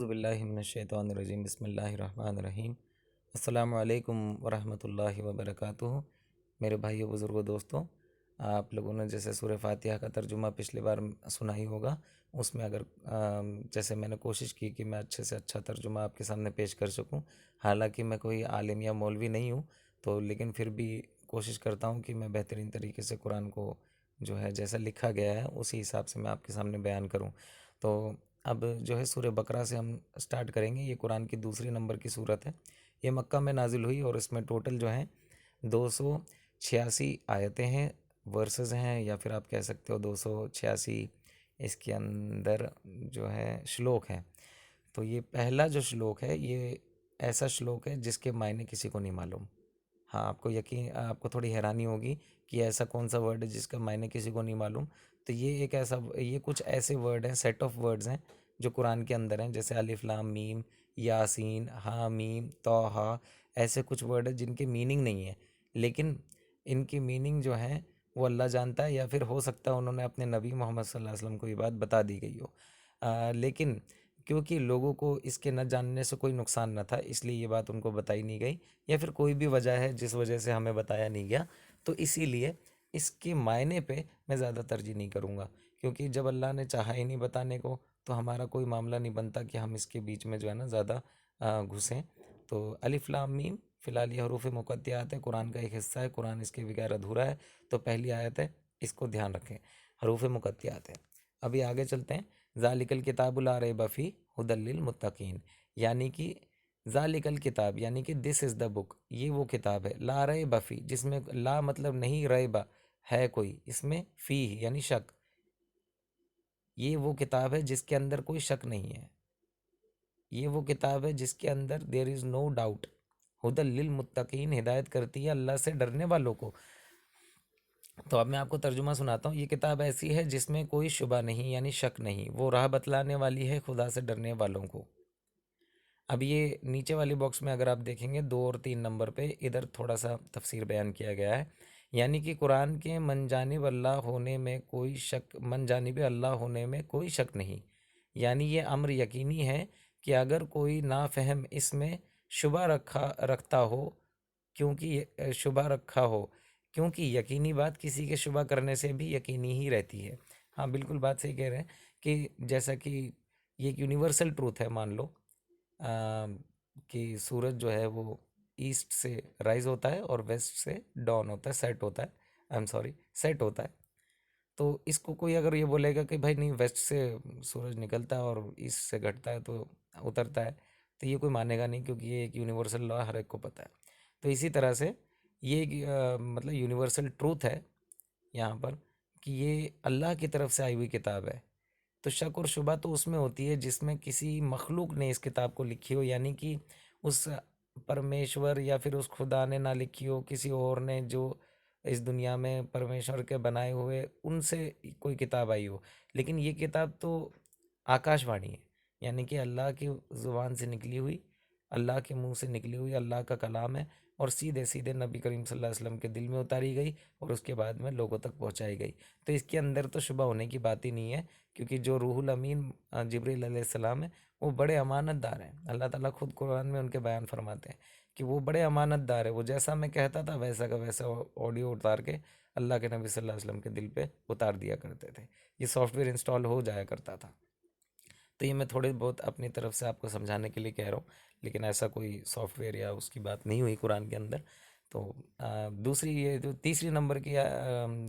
اعوذ باللہ من الشیطان الرجیم، بسم اللہ الرحمن الرحیم۔ السلام علیکم ورحمۃ اللہ وبرکاتہ۔ میرے بھائیو، بزرگوں، دوستوں، آپ لوگوں نے جیسے سورہ فاتحہ کا ترجمہ پچھلی بار سنا ہی ہوگا، اس میں اگر جیسے میں نے کوشش کی کہ میں اچھے سے اچھا ترجمہ آپ کے سامنے پیش کر سکوں، حالانکہ میں کوئی عالم یا مولوی نہیں ہوں، تو لیکن پھر بھی کوشش کرتا ہوں کہ میں بہترین طریقے سے قرآن کو جو ہے جیسا لکھا گیا ہے اسی حساب سے میں آپ کے سامنے بیان کروں۔ تو اب جو ہے سورہ بقرہ سے ہم سٹارٹ کریں گے۔ یہ قرآن کی دوسری نمبر کی صورت ہے۔ یہ مکہ میں نازل ہوئی اور اس میں ٹوٹل جو ہیں 286 آیتیں ہیں، ورسز ہیں، یا پھر آپ کہہ سکتے ہو 286 اس کے اندر جو ہے شلوک ہیں۔ تو یہ پہلا جو شلوک ہے یہ ایسا شلوک ہے جس کے معنی کسی کو نہیں معلوم۔ ہاں، آپ کو تھوڑی حیرانی ہوگی کہ ایسا کون سا ورڈ ہے جس کا معنی کسی کو نہیں معلوم۔ تو یہ کچھ ایسے ورڈ ہیں، سیٹ آف ورڈز ہیں جو قرآن کے اندر ہیں، جیسے الف لام میم، یاسین، ہا میم، طٰہٰ، ایسے کچھ ورڈ ہیں جن کے میننگ نہیں ہے، لیکن ان کی میننگ جو ہیں وہ اللہ جانتا ہے، یا پھر ہو سکتا ہے انہوں نے اپنے نبی محمد صلی اللہ علیہ وسلم کو یہ بات بتا دی گئی ہو، لیکن کیونکہ لوگوں کو اس کے نہ جاننے سے کوئی نقصان نہ تھا، اس لیے یہ بات ان کو بتائی نہیں گئی، یا پھر کوئی بھی وجہ ہے جس وجہ سے ہمیں بتایا نہیں گیا، تو اسی لیے اس کے معنی پہ میں زیادہ ترجیح نہیں کروں گا، کیونکہ جب اللہ نے چاہا ہی نہیں بتانے کو تو ہمارا کوئی معاملہ نہیں بنتا کہ ہم اس کے بیچ میں جو ہے نا زیادہ گھسیں۔ تو الف لام میم فی الحال یہ حروف مقطعات ہے، قرآن کا ایک حصہ ہے، قرآن اس کے بغیر ادھورا ہے، تو پہلی آیت ہے، اس کو دھیان رکھیں، حروف مقطعات ہے۔ ابھی آگے چلتے ہیں۔ ذالک الکتاب لا ریب فیہ ھدی للمتقین، یعنی کہ ذالک الکتاب یعنی کہ دس از دا بک، یہ وہ کتاب ہے، لا ریب فیہ، جس میں لا مطلب نہیں، ریب ہے کوئی، اس میں فیہ یعنی شک، یہ وہ کتاب ہے جس کے اندر کوئی شک نہیں ہے، یہ وہ کتاب ہے جس کے اندر دیر از نو ڈاؤٹ، ھدی للمتقین، ہدایت کرتی ہے اللہ سے ڈرنے والوں کو۔ تو اب میں آپ کو ترجمہ سناتا ہوں۔ یہ کتاب ایسی ہے جس میں کوئی شبہ نہیں یعنی شک نہیں، وہ راہ بتلانے والی ہے خدا سے ڈرنے والوں کو۔ اب یہ نیچے والی باکس میں اگر آپ دیکھیں گے 2 اور 3 نمبر پہ، ادھر تھوڑا سا تفسیر بیان کیا گیا ہے، یعنی کہ قرآن کے من جانب اللہ ہونے میں کوئی شک، من جانب اللہ ہونے میں کوئی شک نہیں، یعنی یہ امر یقینی ہے کہ اگر کوئی نافہم اس میں شبہ رکھتا ہو، شبہ رکھا ہو، کیونکہ یقینی بات کسی کے شبہ کرنے سے بھی یقینی ہی رہتی ہے۔ ہاں بالکل بات صحیح کہہ رہے ہیں کہ جیسا کہ یہ ایک یونیورسل ٹروتھ ہے، مان لو کہ سورج جو ہے وہ ایسٹ سے رائز ہوتا ہے اور ویسٹ سے ڈاؤن ہوتا ہے، سیٹ ہوتا ہے، سیٹ ہوتا ہے۔ تو اس کو کوئی اگر یہ بولے گا کہ بھائی نہیں، ویسٹ سے سورج نکلتا ہے اور ایسٹ سے گھٹتا ہے تو اترتا ہے، تو یہ کوئی مانے گا نہیں، کیونکہ یہ ایک یونیورسل لا ہر ایک کو پتہ ہے۔ تو اسی طرح سے یہ ایک مطلب یونیورسل ٹروتھ ہے یہاں پر کہ یہ اللہ کی طرف سے آئی ہوئی کتاب ہے، تو شک اور شبہ تو اس میں ہوتی ہے جس میں کسی مخلوق نے اس کتاب کو لکھی ہو، یعنی کہ اس پرمیشور یا پھر اس خدا نے نہ لکھی ہو، کسی اور نے جو اس دنیا میں پرمیشور کے بنائے ہوئے ان سے کوئی کتاب آئی ہو، لیکن یہ کتاب تو آکاش وانی ہے، یعنی کہ اللہ کی زبان سے نکلی ہوئی، اللہ کے منہ سے نکلی ہوئی اللہ کا کلام ہے، اور سیدھے سیدھے نبی کریم صلی اللہ علیہ وسلم کے دل میں اتاری گئی اور اس کے بعد میں لوگوں تک پہنچائی گئی۔ تو اس کے اندر تو شبہ ہونے کی بات ہی نہیں ہے، کیونکہ جو روح الامین جبریل علیہ السلام ہے وہ بڑے امانت دار ہیں۔ اللہ تعالیٰ خود قرآن میں ان کے بیان فرماتے ہیں کہ وہ بڑے امانت دار ہیں، وہ جیسا میں کہتا تھا ویسا کا ویسا آڈیو اتار کے اللہ کے نبی صلی اللہ علیہ وسلم کے دل پہ اتار دیا کرتے تھے، یہ سافٹ ویئر انسٹال ہو جایا کرتا تھا۔ تو یہ میں تھوڑے بہت اپنی طرف سے آپ کو سمجھانے کے لیے کہہ رہا ہوں، لیکن ایسا کوئی سافٹ ویئر یا اس کی بات نہیں ہوئی قرآن کے اندر۔ تو دوسری یہ جو تیسری نمبر کی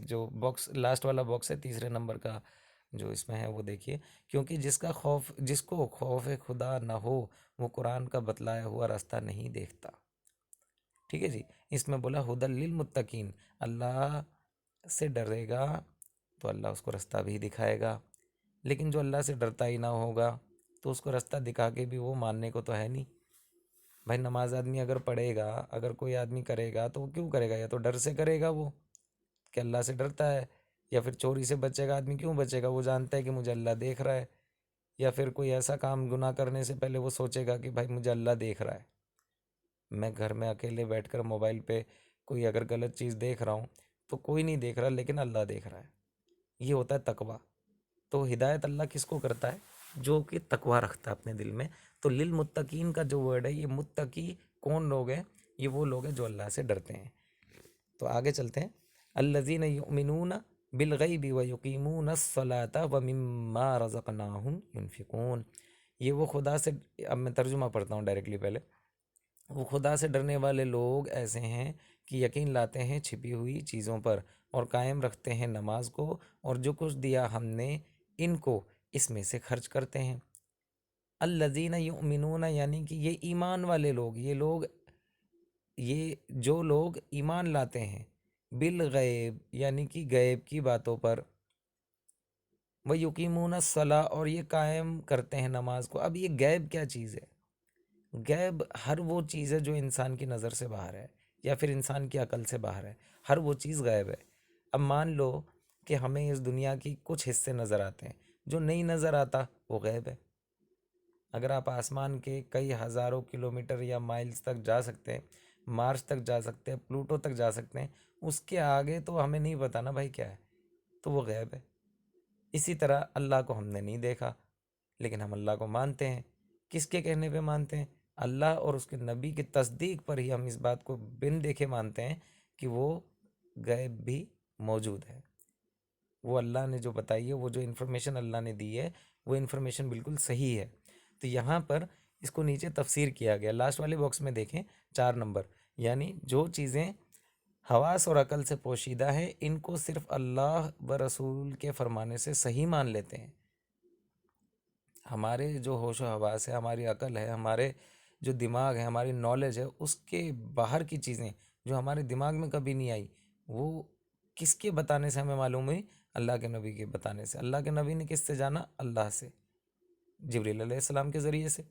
جو باکس، لاسٹ والا باکس ہے تیسرے نمبر کا جو اس میں ہے، وہ دیکھیے، کیونکہ جس کو خوف خدا نہ ہو وہ قرآن کا بتلایا ہوا راستہ نہیں دیکھتا۔ ٹھیک ہے جی، اس میں بولا ھدی للمتقین، اللہ سے ڈرے گا تو اللہ اس کو راستہ بھی دکھائے گا، لیکن جو اللہ سے ڈرتا ہی نہ ہوگا تو اس کو راستہ دکھا کے بھی وہ ماننے کو تو ہے نہیں۔ بھائی نماز آدمی اگر پڑھے گا، اگر کوئی آدمی کرے گا تو وہ کیوں کرے گا؟ یا تو ڈر سے کرے گا وہ کہ اللہ سے ڈرتا ہے، یا پھر چوری سے بچے گا آدمی، کیوں بچے گا؟ وہ جانتا ہے کہ مجھے اللہ دیکھ رہا ہے، یا پھر کوئی ایسا کام گناہ کرنے سے پہلے وہ سوچے گا کہ بھائی مجھے اللہ دیکھ رہا ہے۔ میں گھر میں اکیلے بیٹھ کر موبائل پہ کوئی اگر غلط چیز دیکھ رہا ہوں تو کوئی نہیں دیکھ رہا لیکن اللہ دیکھ رہا ہے، یہ ہوتا ہے تقویٰ۔ تو ہدایت اللہ کس کو کرتا ہے؟ جو کہ تقوی رکھتا ہے اپنے دل میں. تو للمتقین کا جو ورڈ ہے، یہ متقی کون لوگ ہیں؟ یہ وہ لوگ ہیں جو اللہ سے ڈرتے ہیں. تو آگے چلتے ہیں. الذین یؤمنون بالغیب ویقیمون الصلاۃ ومما رزقناہم ینفقون. یہ وہ خدا سے، اب میں ترجمہ پڑھتا ہوں ڈائریکٹلی پہلے. وہ خدا سے ڈرنے والے لوگ ایسے ہیں کہ یقین لاتے ہیں چھپی ہوئی چیزوں پر، اور قائم رکھتے ہیں نماز کو، اور جو کچھ دیا ہم نے ان کو اس میں سے خرچ کرتے ہیں. الذین یؤمنون یعنی کہ یہ ایمان والے لوگ، یہ جو لوگ ایمان لاتے ہیں، بالغیب یعنی کہ غیب کی باتوں پر، وَيُقِيمُونَ الصَّلَاةَ اور یہ قائم کرتے ہیں نماز کو. اب یہ غیب کیا چیز ہے؟ غیب ہر وہ چیز ہے جو انسان کی نظر سے باہر ہے یا پھر انسان کی عقل سے باہر ہے. ہر وہ چیز غیب ہے. اب مان لو کہ ہمیں اس دنیا کی کچھ حصے نظر آتے ہیں، جو نہیں نظر آتا وہ غیب ہے. اگر آپ آسمان کے کئی ہزاروں کلومیٹر یا مائلز تک جا سکتے ہیں، مارس تک جا سکتے ہیں، پلوٹو تک جا سکتے ہیں، اس کے آگے تو ہمیں نہیں پتا نا بھائی کیا ہے، تو وہ غیب ہے. اسی طرح اللہ کو ہم نے نہیں دیکھا، لیکن ہم اللہ کو مانتے ہیں. کس کے کہنے پہ مانتے ہیں؟ اللہ اور اس کے نبی کی تصدیق پر ہی ہم اس بات کو بن دیکھے مانتے ہیں کہ وہ غیب بھی موجود ہے. وہ اللہ نے جو بتائی ہے، وہ جو انفارمیشن اللہ نے دی ہے، وہ انفارمیشن بالکل صحیح ہے. تو یہاں پر اس کو نیچے تفسیر کیا گیا. لاسٹ والے باکس میں دیکھیں 4 نمبر، یعنی جو چیزیں حواس اور عقل سے پوشیدہ ہیں، ان کو صرف اللہ و رسول کے فرمانے سے صحیح مان لیتے ہیں. ہمارے جو ہوش و حواس ہے، ہماری عقل ہے، ہمارے جو دماغ ہے، ہماری نالج ہے، اس کے باہر کی چیزیں جو ہمارے دماغ میں کبھی نہیں آئی، وہ کس کے بتانے سے ہمیں معلوم ہوئی؟ اللہ کے نبی کے بتانے سے. اللہ کے نبی نے کس سے جانا؟ اللہ سے، جبریل علیہ السلام کے ذریعے سے.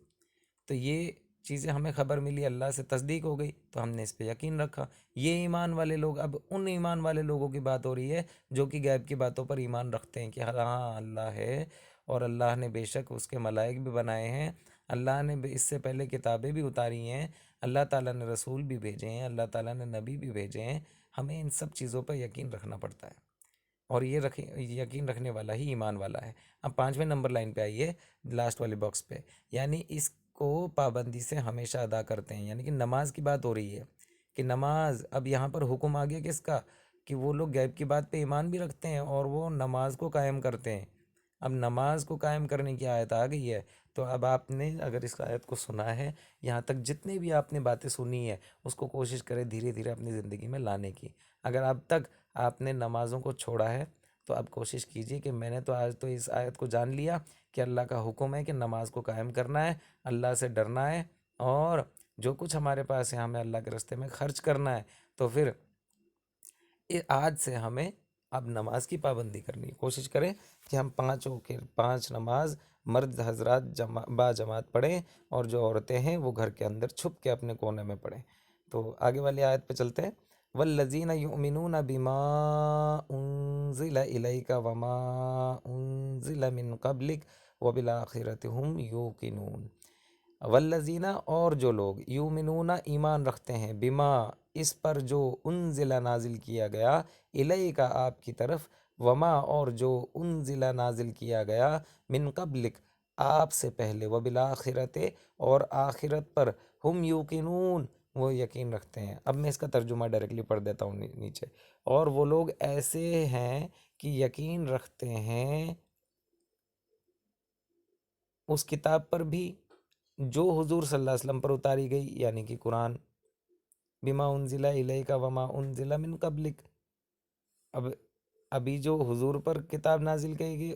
تو یہ چیزیں ہمیں خبر ملی، اللہ سے تصدیق ہو گئی، تو ہم نے اس پہ یقین رکھا. یہ ایمان والے لوگ. اب ان ایمان والے لوگوں کی بات ہو رہی ہے جو کہ غیب کی باتوں پر ایمان رکھتے ہیں کہ ہاں اللہ ہے، اور اللہ نے بے شک اس کے ملائک بھی بنائے ہیں، اللہ نے اس سے پہلے کتابیں بھی اتاری ہیں، اللہ تعالیٰ نے رسول بھی بھیجے ہیں، اللہ تعالیٰ نے نبی بھی بھیجے ہیں. ہمیں ان سب چیزوں پر یقین رکھنا پڑتا ہے، اور یہ یقین رکھنے والا ہی ایمان والا ہے. اب 5ویں نمبر لائن پہ آئیے، لاسٹ والے باکس پہ. یعنی اس کو پابندی سے ہمیشہ ادا کرتے ہیں، یعنی کہ نماز کی بات ہو رہی ہے کہ نماز. اب یہاں پر حکم آ گیا کس کا؟ کہ وہ لوگ غیب کی بات پہ ایمان بھی رکھتے ہیں اور وہ نماز کو قائم کرتے ہیں. اب نماز کو قائم کرنے کی آیت آ گئی ہے. تو اب آپ نے اگر اس آیت کو سنا ہے، یہاں تک جتنے بھی آپ نے باتیں سنی ہے، اس کو کوشش کریں دھیرے دھیرے اپنی زندگی میں لانے کی. اگر اب تک آپ نے نمازوں کو چھوڑا ہے تو اب کوشش کیجئے کہ میں نے تو آج تو اس آیت کو جان لیا کہ اللہ کا حکم ہے کہ نماز کو قائم کرنا ہے، اللہ سے ڈرنا ہے، اور جو کچھ ہمارے پاس ہے ہمیں اللہ کے راستے میں خرچ کرنا ہے. تو پھر آج سے ہمیں اب نماز کی پابندی کرنی ہے. کوشش کریں کہ ہم 5 نماز مرد حضرات با جماعت پڑھیں، اور جو عورتیں ہیں وہ گھر کے اندر چھپ کے اپنے کونے میں پڑھیں. تو آگے والی آیت پہ چلتے ہیں. والذین یؤمنون بما انزل الیک وما انزل من قبلک وبالآخرۃ هم یوقنون. والذین اور جو لوگ، یؤمنون ایمان رکھتے ہیں، بما اس پر جو انزل نازل کیا گیا، الیک آپ کی طرف، وما اور جو انزل نازل کیا گیا، من قبلک آپ سے پہلے، وبالآخرۃ اور آخرت پر، ہم یوقنون وہ یقین رکھتے ہیں. اب میں اس کا ترجمہ ڈائریکٹلی پڑھ دیتا ہوں نیچے. اور وہ لوگ ایسے ہیں کہ یقین رکھتے ہیں اس کتاب پر بھی جو حضور صلی اللہ علیہ وسلم پر اتاری گئی، یعنی کہ قرآن. بما انزل الیک وما انزل من قبلک. اب ابھی جو حضور پر کتاب نازل کی گئی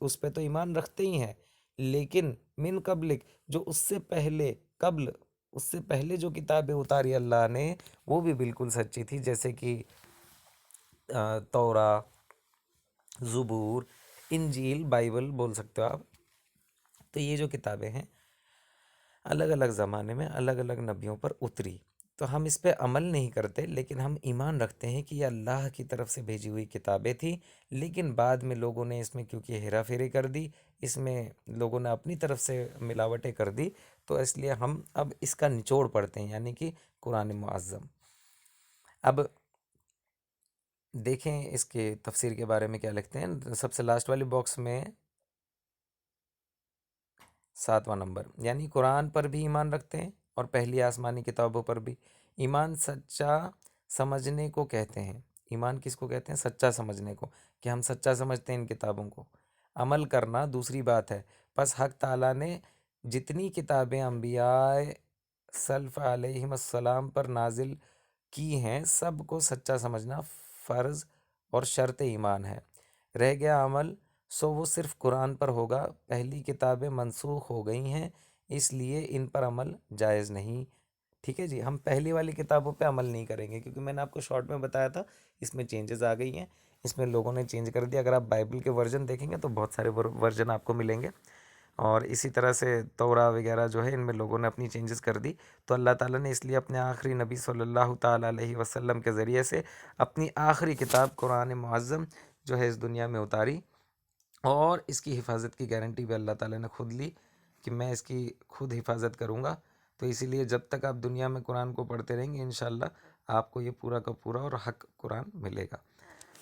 اس پہ تو ایمان رکھتے ہی ہیں، لیکن من قبلک جو اس سے پہلے، قبل اس سے پہلے جو کتابیں اتاری اللہ نے، وہ بھی بالکل سچی تھی، جیسے کہ تورا، زبور، انجیل، بائبل بول سکتے ہو آپ. تو یہ جو کتابیں ہیں الگ الگ زمانے میں الگ الگ نبیوں پر اتری. تو ہم اس پہ عمل نہیں کرتے، لیکن ہم ایمان رکھتے ہیں کہ یہ اللہ کی طرف سے بھیجی ہوئی کتابیں تھیں. لیکن بعد میں لوگوں نے اس میں کیونکہ ہیرا پھیری کر دی، اس میں لوگوں نے اپنی طرف سے ملاوٹیں کر دی، تو اس لیے ہم اب اس کا نچوڑ پڑھتے ہیں، یعنی کہ قرآن معظم. اب دیکھیں اس کے تفسیر کے بارے میں کیا لکھتے ہیں. سب سے لاسٹ والے باکس میں 7واں نمبر، یعنی قرآن پر بھی ایمان رکھتے ہیں اور پہلی آسمانی کتابوں پر بھی۔ ایمان سچا سمجھنے کو کہتے ہیں۔ ایمان کس کو کہتے ہیں؟ سچا سمجھنے کو، کہ ہم سچا سمجھتے ہیں ان کتابوں کو۔ عمل کرنا دوسری بات ہے۔ پس حق تعالیٰ نے جتنی کتابیں انبیاء سلف علیہم السلام پر نازل کی ہیں، سب کو سچا سمجھنا فرض اور شرط ایمان ہے۔ رہ گیا عمل، سو وہ صرف قرآن پر ہوگا۔ پہلی کتابیں منسوخ ہو گئی ہیں، اس لیے ان پر عمل جائز نہیں۔ ٹھیک ہے جی، ہم پہلی والی کتابوں پہ عمل نہیں کریں گے، کیونکہ میں نے آپ کو شارٹ میں بتایا تھا اس میں چینجز آ گئی ہیں، اس میں لوگوں نے چینج کر دیا۔ اگر آپ بائبل کے ورژن دیکھیں گے تو بہت سارے ورژن آپ کو ملیں گے، اور اسی طرح سے تورا وغیرہ جو ہے ان میں لوگوں نے اپنی چینجز کر دی۔ تو اللہ تعالیٰ نے اس لیے اپنے آخری نبی صلی اللہ تعالیٰ علیہ وسلم کے ذریعے سے اپنی آخری کتاب قرآن معظم جو ہے اس دنیا میں اتاری، اور اس کی حفاظت کی گارنٹی بھی اللہ تعالیٰ نے خود لی کہ میں اس کی خود حفاظت کروں گا۔ تو اسی لیے جب تک آپ دنیا میں قرآن کو پڑھتے رہیں گے انشاءاللہ آپ کو یہ پورا کا پورا اور حق قرآن ملے گا۔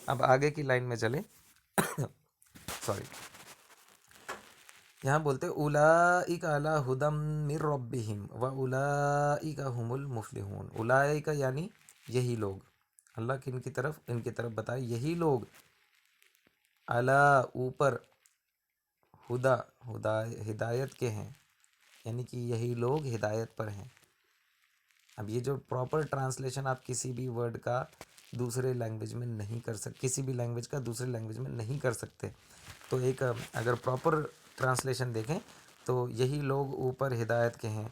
اب آگے کی لائن میں چلیں سوری، یہاں بولتے اولئک علی ھدی من ربہم واولئک ھم المفلحون۔ اولئک یعنی یہی لوگ، اللہ ان کی طرف بتائے یہی لوگ، علی اوپر، ہدایت کے ہیں، یعنی کہ یہی لوگ ہدایت پر ہیں۔ اب یہ جو پراپر ٹرانسلیشن آپ کسی بھی ورڈ کا دوسرے لینگویج میں نہیں کر سکتے، کسی بھی لینگویج کا دوسرے لینگویج میں نہیں کر سکتے، تو ایک اگر پراپر ٹرانسلیشن دیکھیں تو یہی لوگ اوپر ہدایت کے ہیں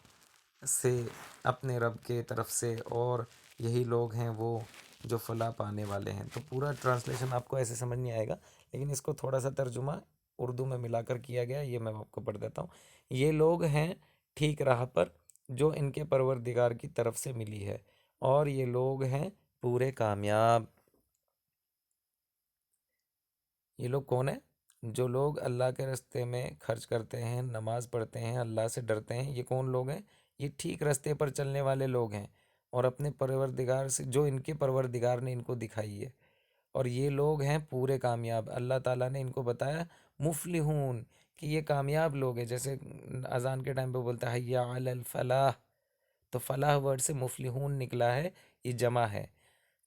سے اپنے رب کے طرف سے، اور یہی لوگ ہیں وہ جو فلاح پانے والے ہیں۔ تو پورا ٹرانسلیشن آپ کو ایسے سمجھ نہیں آئے گا، لیکن اس کو تھوڑا سا ترجمہ اردو میں ملا کر کیا گیا، یہ میں آپ کو پڑھ دیتا ہوں۔ یہ لوگ ہیں ٹھیک راہ پر جو ان کے پروردگار کی طرف سے ملی ہے، اور یہ لوگ ہیں پورے کامیاب۔ یہ لوگ کون ہیں؟ جو لوگ اللہ کے راستے میں خرچ کرتے ہیں، نماز پڑھتے ہیں، اللہ سے ڈرتے ہیں، یہ کون لوگ ہیں؟ یہ ٹھیک راستے پر چلنے والے لوگ ہیں، اور اپنے پروردگار سے جو ان کے پروردگار نے ان کو دکھائی ہے، اور یہ لوگ ہیں پورے کامیاب۔ اللہ تعالیٰ نے ان کو بتایا مفلحون کہ یہ کامیاب لوگ ہیں، جیسے اذان کے ٹائم پہ بولتا ہے حی علی الفلاح، تو فلاح ورڈ سے مفلحون نکلا ہے، یہ جمع ہے۔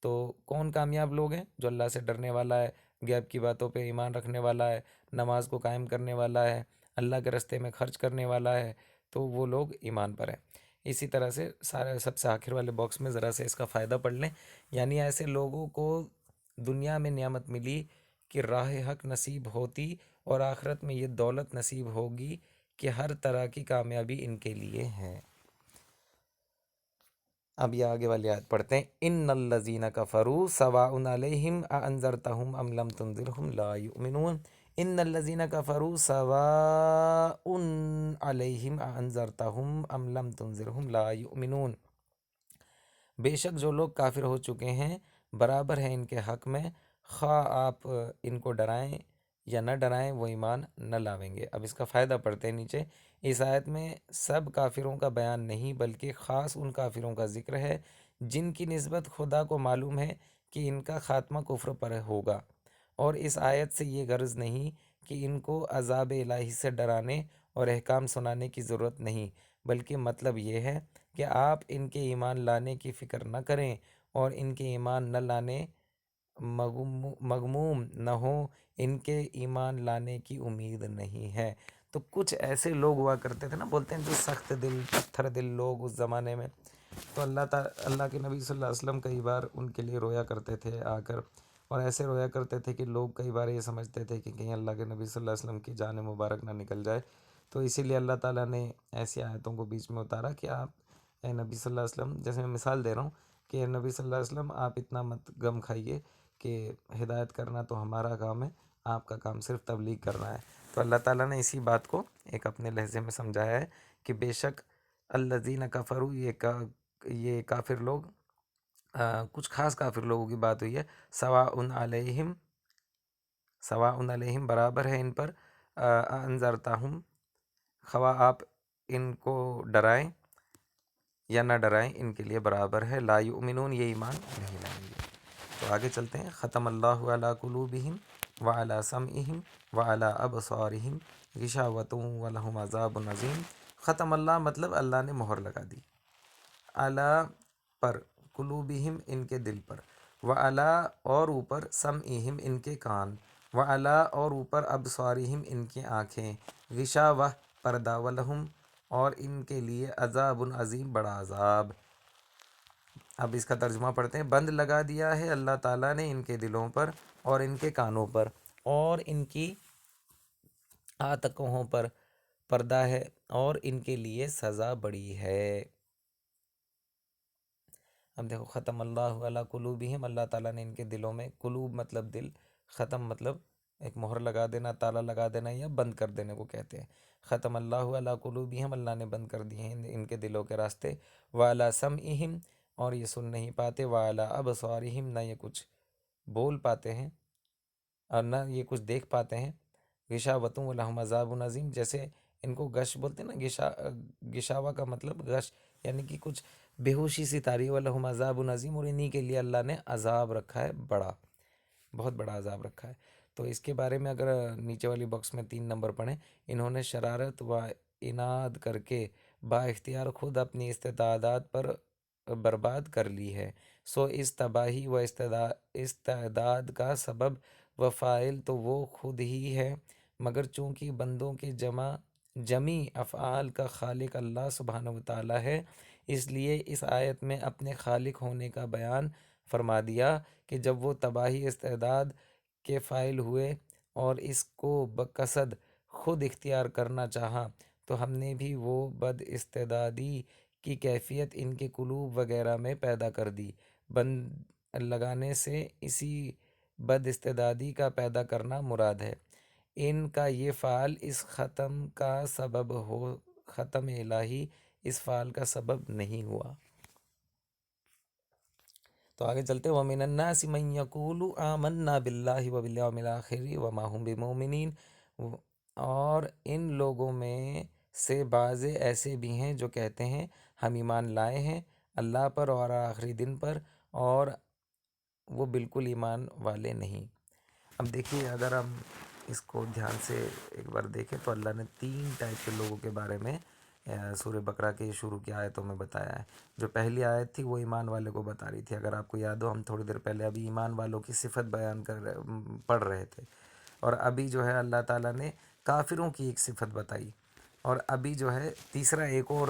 تو کون کامیاب لوگ ہیں؟ جو اللہ سے ڈرنے والا ہے، غیب کی باتوں پہ ایمان رکھنے والا ہے، نماز کو قائم کرنے والا ہے، اللہ کے راستے میں خرچ کرنے والا ہے، تو وہ لوگ ایمان پر ہیں۔ اسی طرح سے سارے سب سے آخر والے باکس میں ذرا سے اس کا فائدہ پڑھ لیں، یعنی ایسے لوگوں کو دنیا میں نعمت ملی کہ راہ حق نصیب ہوتی، اور آخرت میں یہ دولت نصیب ہوگی کہ ہر طرح کی کامیابی ان کے لیے ہے۔ اب یہ آگے والی آیت پڑھتے ہیں، ان الذین کفروا سواء علیہم اانذرتہم ام لم تنذرہم لا یؤمنون۔ ان الذین کفروا سواء علیہم اانذرتہم ام لم تنذرہم لا یؤمنون۔ بے شک جو لوگ کافر ہو چکے ہیں برابر ہیں ان کے حق میں، خواہ آپ ان کو ڈرائیں یا نہ ڈرائیں وہ ایمان نہ لاویں گے۔ اب اس کا فائدہ پڑھتے ہیں نیچے۔ اس آیت میں سب کافروں کا بیان نہیں بلکہ خاص ان کافروں کا ذکر ہے جن کی نسبت خدا کو معلوم ہے کہ ان کا خاتمہ کفر پر ہوگا، اور اس آیت سے یہ غرض نہیں کہ ان کو عذاب الہی سے ڈرانے اور احکام سنانے کی ضرورت نہیں، بلکہ مطلب یہ ہے کہ آپ ان کے ایمان لانے کی فکر نہ کریں، اور ان کے ایمان نہ لانے مغموم نہ ہوں، ان کے ایمان لانے کی امید نہیں ہے۔ تو کچھ ایسے لوگ ہوا کرتے تھے نا، بولتے ہیں جو سخت دل پتھر دل لوگ اس زمانے میں، تو اللہ کے نبی صلی اللہ علیہ وسلم کئی بار ان کے لیے رویا کرتے تھے آ کر، اور ایسے رویا کرتے تھے کہ لوگ کئی بار یہ سمجھتے تھے کہ کہیں اللہ کے نبی صلی اللہ علیہ وسلم کی جان مبارک نہ نکل جائے۔ تو اسی لیے اللہ تعالیٰ نے ایسی آیتوں کو بیچ میں اتارا کہ آپ اے نبی صلی اللہ علیہ وسلم، جیسے میں مثال دے رہا ہوں کہ اے نبی صلی اللہ علیہ وسلم آپ اتنا مت غم کھائیے کہ ہدایت کرنا تو ہمارا کام ہے، آپ کا کام صرف تبلیغ کرنا ہے۔ تو اللہ تعالیٰ نے اسی بات کو ایک اپنے لہجے میں سمجھایا ہے کہ بے شک الذین کفروا، یہ کافر لوگ، کچھ خاص کافر لوگوں کی بات ہوئی ہے، سواء علیہم برابر ہے ان پر، انذرتہم خواہ آپ ان کو ڈرائیں یا نہ ڈرائیں ان کے لیے برابر ہے، لا یؤمنون یہ ایمان نہیں لائیں گے۔ تو آگے چلتے ہیں، ختم اللہ علی قلوبہم وعلی سمعہم وعلی ابصارہم غشاوۃ ولہم عذاب عظیم۔ ختم اللہ مطلب اللہ نے مہر لگا دی، علی پر، قلوبہم ان کے دل پر، وعلی اور اوپر، سمعہم ان کے کان، وعلی اور اوپر، ابصارہم ان کی آنکھیں، غشاوہ پردہ، ولہم اور ان کے لیے، عذاب عظیم بڑا عذاب۔ اب اس کا ترجمہ پڑھتے ہیں۔ بند لگا دیا ہے اللہ تعالیٰ نے ان کے دلوں پر اور ان کے کانوں پر اور ان کی آنکھوں پر پردہ ہے، اور ان کے لیے سزا بڑی ہے۔ اب دیکھو، ختم اللہ علی قلوبہم، اللہ تعالیٰ نے ان کے دلوں میں، قلوب مطلب دل، ختم مطلب ایک مہر لگا دینا، تالا لگا دینا، یا بند کر دینے کو کہتے ہیں۔ ختم اللہ علی قلوبہم، اللہ نے بند کر دیے ہیں ان کے دلوں کے راستے، وعلی سمعہم اور یہ سن نہیں پاتے، وعلی ابصارہم نہ یہ کچھ بول پاتے ہیں اور نہ یہ کچھ دیکھ پاتے ہیں، غشاوۃ ولہم عذاب عظیم، جیسے ان کو غش بولتے ہیں نا، غشاوہ کا مطلب غش، یعنی کہ کچھ بے ہوشی سی تاری، ولہم عذاب عظیم، اور انہی کے لیے اللہ نے عذاب رکھا ہے بڑا، بہت بڑا عذاب رکھا ہے۔ تو اس کے بارے میں اگر نیچے والی باکس میں 3 نمبر پڑھیں، انہوں نے شرارت و عناد کر کے با اختیار خود اپنی استطاعت پر برباد کر لی ہے، سو اس تباہی و استعداد کا سبب و فاعل تو وہ خود ہی ہے، مگر چونکہ بندوں کے جمی افعال کا خالق اللہ سبحانہ وتعالی ہے، اس لیے اس آیت میں اپنے خالق ہونے کا بیان فرما دیا کہ جب وہ تباہی استعداد کے فاعل ہوئے اور اس کو بقصد خود اختیار کرنا چاہا، تو ہم نے بھی وہ بد استعدادی کی کیفیت ان کے قلوب وغیرہ میں پیدا کر دی۔ بند لگانے سے اسی بد استعدادی کا پیدا کرنا مراد ہے۔ ان کا یہ فعل اس ختم کا سبب ہو، ختم الہی اس فعل کا سبب نہیں ہوا۔ تو آگے چلتے، وَمِنَ النَّاسِ مَن يَقُولُ آمَنَّا بِاللَّهِ وَبِالْيَوْمِ الْآخِرِ وَمَا هُم بِمُؤْمِنِينَ، اور ان لوگوں میں سے بعض ایسے بھی ہیں جو کہتے ہیں ہم ایمان لائے ہیں اللہ پر اور آخری دن پر، اور وہ بالکل ایمان والے نہیں۔ اب دیکھیے، اگر ہم اس کو دھیان سے ایک بار دیکھیں تو اللہ نے 3 ٹائپ کے لوگوں کے بارے میں سورہ بقرہ کے شروع کی آیتوں میں بتایا ہے۔ جو پہلی آیت تھی وہ ایمان والے کو بتا رہی تھی، اگر آپ کو یاد ہو، ہم تھوڑی دیر پہلے ابھی ایمان والوں کی صفت بیان پڑھ رہے تھے، اور ابھی جو ہے اللہ تعالیٰ نے کافروں کی ایک صفت بتائی، اور ابھی جو ہے تیسرا ایک اور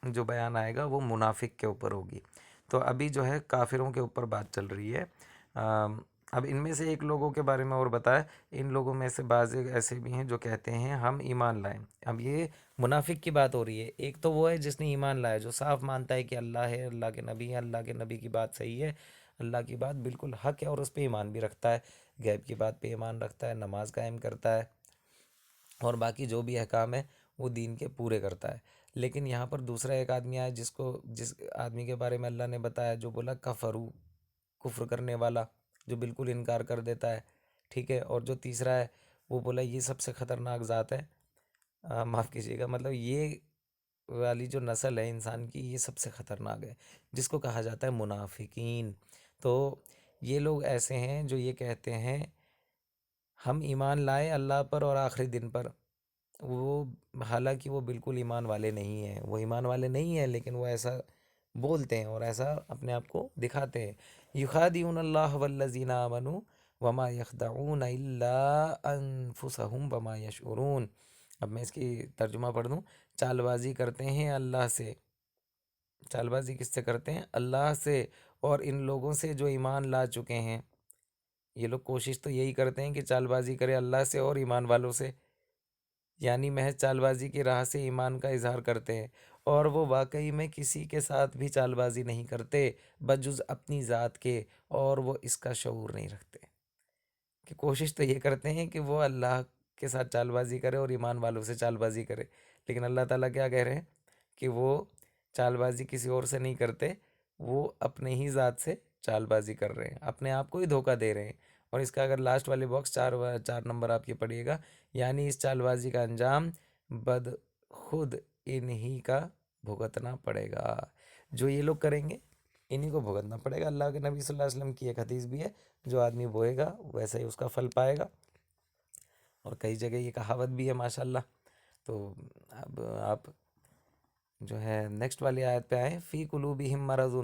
جو بیان آئے گا وہ منافق کے اوپر ہوگی۔ تو ابھی جو ہے کافروں کے اوپر بات چل رہی ہے۔ اب ان میں سے ایک لوگوں کے بارے میں اور بتایا، ان لوگوں میں سے بعض ایسے بھی ہیں جو کہتے ہیں ہم ایمان لائیں۔ اب یہ منافق کی بات ہو رہی ہے۔ ایک تو وہ ہے جس نے ایمان لایا، جو صاف مانتا ہے کہ اللہ ہے، اللہ کے نبی ہے، اللہ کے نبی کی بات صحیح ہے، اللہ کی بات بالکل حق ہے، اور اس پہ ایمان بھی رکھتا ہے، غیب کی بات پہ ایمان رکھتا ہے، نماز قائم کرتا ہے، اور باقی جو بھی احکام ہے وہ دین کے پورے کرتا ہے۔ لیکن یہاں پر دوسرا ایک آدمی آیا جس آدمی کے بارے میں اللہ نے بتایا، جو بولا کفرو، کفر کرنے والا، جو بالکل انکار کر دیتا ہے، ٹھیک ہے، اور جو تیسرا ہے وہ بولا یہ سب سے خطرناک ذات ہے، معاف کیجیے گا، مطلب یہ والی جو نسل ہے انسان کی، یہ سب سے خطرناک ہے، جس کو کہا جاتا ہے منافقین۔ تو یہ لوگ ایسے ہیں جو یہ کہتے ہیں ہم ایمان لائے اللہ پر اور آخری دن پر، وہ حالانکہ وہ بالکل ایمان والے نہیں ہیں، وہ ایمان والے نہیں ہیں، لیکن وہ ایسا بولتے ہیں اور ایسا اپنے آپ کو دکھاتے ہیں۔ یخادعون اللہ والذین آمنوا وما یخدعون الا انفسهم وما یشعرون۔ اب میں اس کی ترجمہ پڑھ دوں، چال بازی کرتے ہیں اللہ سے، چال بازی کس سے کرتے ہیں؟ اللہ سے، اور ان لوگوں سے جو ایمان لا چکے ہیں۔ یہ لوگ کوشش تو یہی کرتے ہیں کہ چال بازی کرے اللہ سے اور ایمان والوں سے، یعنی محض چال بازی کی راہ سے ایمان کا اظہار کرتے ہیں، اور وہ واقعی میں کسی کے ساتھ بھی چال بازی نہیں کرتے بجز اپنی ذات کے، اور وہ اس کا شعور نہیں رکھتے، کہ کوشش تو یہ کرتے ہیں کہ وہ اللہ کے ساتھ چال بازی کرے اور ایمان والوں سے چال بازی کرے، لیکن اللہ تعالیٰ کیا کہہ رہے ہیں کہ وہ چال بازی کسی اور سے نہیں کرتے، وہ اپنے ہی ذات سے چال بازی کر رہے ہیں، اپنے آپ کو ہی دھوکہ دے رہے ہیں۔ اور اس کا اگر لاسٹ والے باکس 4 نمبر آپ یہ پڑھیے گا، یعنی اس چال بازی کا انجام بد خود انہی کا بھگتنا پڑے گا۔ جو یہ لوگ کریں گے انہی کو بھگتنا پڑے گا۔ اللہ کے نبی صلی اللہ علیہ وسلم کی ایک حدیث بھی ہے، جو آدمی بوئے گا ویسا ہی اس کا پھل پائے گا، اور کئی جگہ یہ کہاوت بھی ہے ماشاءاللہ۔ تو اب آپ جو ہے نیکسٹ والی آیت پہ آئیں، فی قلوبہم مرض،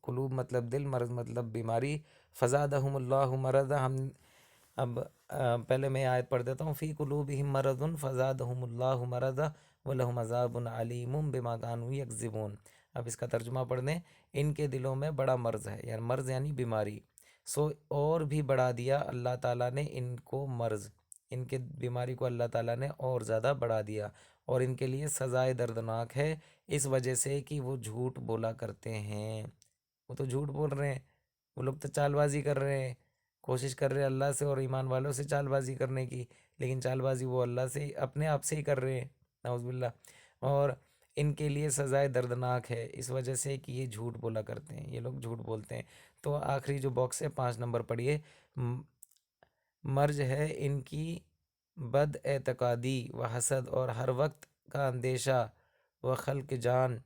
قلوب مطلب دل، مرض مطلب بیماری، فزادہم اللہ مرضا۔ ہم اب پہلے میں آیت پڑھ دیتا ہوں، فی قلوبہم مرض فزادہم اللہ مرضا ولہم عذاب علیم بما کانوا یکذبون۔ اب اس کا ترجمہ پڑھ دیں، ان کے دلوں میں بڑا مرض ہے، یعنی مرض یعنی بیماری، سو اور بھی بڑھا دیا اللہ تعالیٰ نے ان کو مرض، ان کے بیماری کو اللہ تعالیٰ نے اور زیادہ بڑھا دیا، اور ان کے لیے سزائے دردناک ہے، اس وجہ سے کہ وہ جھوٹ بولا کرتے ہیں۔ وہ تو جھوٹ بول رہے ہیں، وہ لوگ تو چال بازی کر رہے ہیں، کوشش کر رہے ہیں اللہ سے اور ایمان والوں سے چال بازی کرنے کی، لیکن چال بازی وہ اللہ سے اپنے آپ سے ہی کر رہے ہیں، نعوذ باللہ۔ اور ان کے لیے سزائے دردناک ہے، اس وجہ سے کہ یہ جھوٹ بولا کرتے ہیں، یہ لوگ جھوٹ بولتے ہیں۔ تو آخری جو باکس ہے 5 نمبر پڑھیے، مرج ہے ان کی بد اعتقادی و حسد اور ہر وقت کا اندیشہ و خلق جان،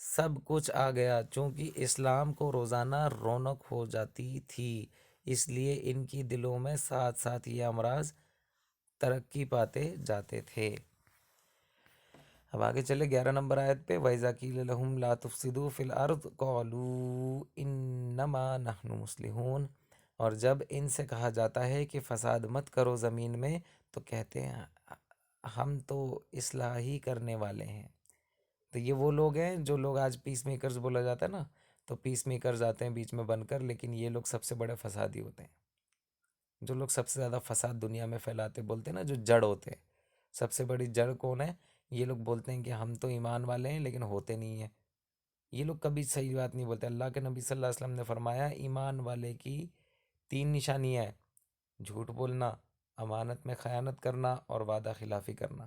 سب کچھ آ گیا، چونکہ اسلام کو روزانہ رونق ہو جاتی تھی، اس لیے ان کی دلوں میں ساتھ ساتھ یہ امراض ترقی پاتے جاتے تھے۔ اب آگے چلے 11 نمبر آیت پہ، وَإِذَا قِيلَ لَهُمْ لَا تُفْسِدُوا فِي الْأَرْضِ قَالُوا إِنَّمَا نَحْنُ مُصْلِحُونَ، اور جب ان سے کہا جاتا ہے کہ فساد مت کرو زمین میں، تو کہتے ہیں ہم تو اصلاح ہی کرنے والے ہیں۔ تو یہ وہ لوگ ہیں جو لوگ آج پیس میکرز بولا جاتا ہے نا، تو پیس میکرز آتے ہیں بیچ میں بن کر، لیکن یہ لوگ سب سے بڑے فسادی ہوتے ہیں، جو لوگ سب سے زیادہ فساد دنیا میں پھیلاتے، بولتے ہیں نا جو جڑ ہوتے ہیں، سب سے بڑی جڑ کون ہے؟ یہ لوگ بولتے ہیں کہ ہم تو ایمان والے ہیں لیکن ہوتے نہیں ہیں۔ یہ لوگ کبھی صحیح بات نہیں بولتے۔ اللہ کے نبی صلی اللہ علیہ وسلم نے فرمایا، ایمان والے کی 3 نشانیاں ہیں: جھوٹ بولنا، امانت میں خیانت کرنا، اور وعدہ خلافی کرنا،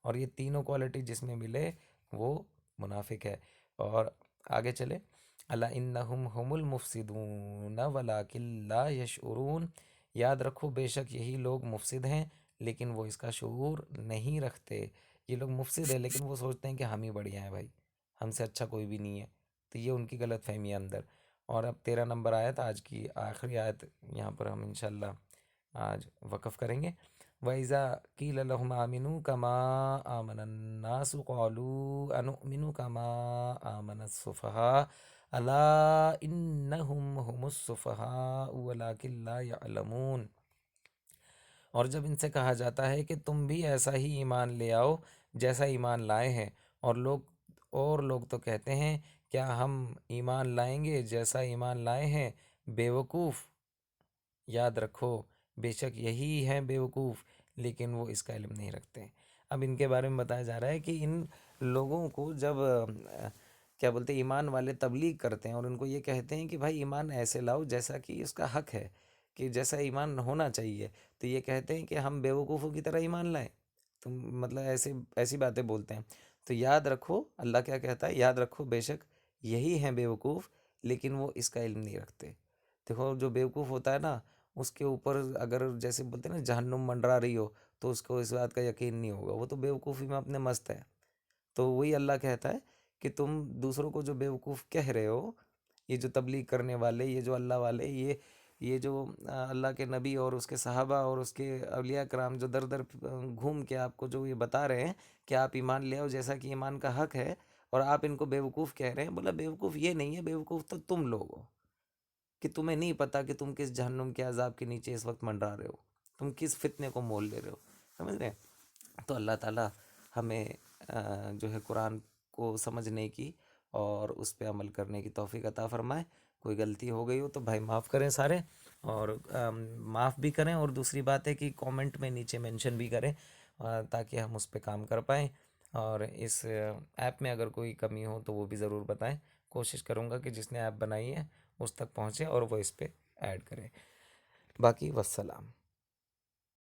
اور یہ تینوں کوالٹی جس میں ملے وہ منافق ہے۔ اور آگے چلے، الا انہم هم المفسدون ولکن لا یشعرون، یاد رکھو بے شک یہی لوگ مفسد ہیں لیکن وہ اس کا شعور نہیں رکھتے۔ یہ لوگ مفسد ہیں لیکن وہ سوچتے ہیں کہ ہم ہی بڑھیا ہیں، بھائی ہم سے اچھا کوئی بھی نہیں ہے، تو یہ ان کی غلط فہمی ہے اندر۔ اور اب 13 نمبر آیت، آج کی آخری آیت، یہاں پر ہم انشاءاللہ آج وقف کریں گے۔ وَإِذَا قِيلَ لَهُمْ آمِنُوا كَمَا آمَنَ النَّاسُ قَالُوا أَنُؤْمِنُ كَمَا آمَنَ السُّفَهَاءُ أَلَا إِنَّهُمْ هُمُ السُّفَهَاءُ وَلَكِنْ لَا يَعْلَمُونَ، اور جب ان سے کہا جاتا ہے کہ تم بھی ایسا ہی ایمان لے آؤ جیسا ایمان لائے ہیں، اور لوگ تو کہتے ہیں کیا ہم ایمان لائیں گے جیسا ایمان لائے ہیں، بیوقوف، یاد رکھو بے شک یہی ہیں بیوقوف، لیکن وہ اس کا علم نہیں رکھتے۔ اب ان کے بارے میں بتایا جا رہا ہے کہ ان لوگوں کو جب کیا بولتے ہیں، ایمان والے تبلیغ کرتے ہیں اور ان کو یہ کہتے ہیں کہ بھائی ایمان ایسے لاؤ جیسا کہ اس کا حق ہے، کہ جیسا ایمان ہونا چاہیے، تو یہ کہتے ہیں کہ ہم بیوقوفوں کی طرح ایمان لائیں، تم مطلب ایسی باتیں بولتے ہیں۔ تو یاد رکھو اللہ کیا کہتا ہے، یاد رکھو بے شک یہی ہیں بیوقوف لیکن وہ اس کا علم نہیں رکھتے۔ دیکھو جو بیوقوف ہوتا ہے نا، اس کے اوپر اگر جیسے بولتے ہیں نا جہنم منڈرا رہی ہو، تو اس کو اس بات کا یقین نہیں ہوگا، وہ تو بیوقوفی میں اپنے مست ہے۔ تو وہی اللہ کہتا ہے کہ تم دوسروں کو جو بیوقوف کہہ رہے ہو، یہ جو تبلیغ کرنے والے، یہ جو اللہ والے، یہ جو اللہ کے نبی اور اس کے صحابہ اور اس کے اولیاء کرام جو در در گھوم کے آپ کو جو یہ بتا رہے ہیں کہ آپ ایمان لے آؤ جیسا کہ ایمان کا حق ہے، اور آپ ان کو بیوقوف کہہ رہے ہیں، بولا بیوقوف یہ نہیں ہے، بیوقوف تو تم لوگ ہو، کہ تمہیں نہیں پتہ کہ تم کس جہنم کے عذاب کے نیچے اس وقت منڈرا رہے ہو، تم کس فتنے کو مول لے رہے ہو، سمجھ رہے ہیں؟ تو اللہ تعالیٰ ہمیں جو ہے قرآن کو سمجھنے کی اور اس پہ عمل کرنے کی توفیق عطا فرمائے۔ کوئی غلطی ہو گئی ہو تو بھائی معاف کریں سارے، اور معاف بھی کریں، اور دوسری بات ہے کہ کامنٹ میں نیچے مینشن بھی کریں تاکہ ہم اس پہ کام کر پائیں، اور اس ایپ میں اگر کوئی کمی ہو تو وہ بھی ضرور بتائیں، کوشش کروں گا کہ جس نے ایپ بنائی ہے اس تک پہنچے اور وہ اس پہ ایڈ کرے۔ باقی والسلام۔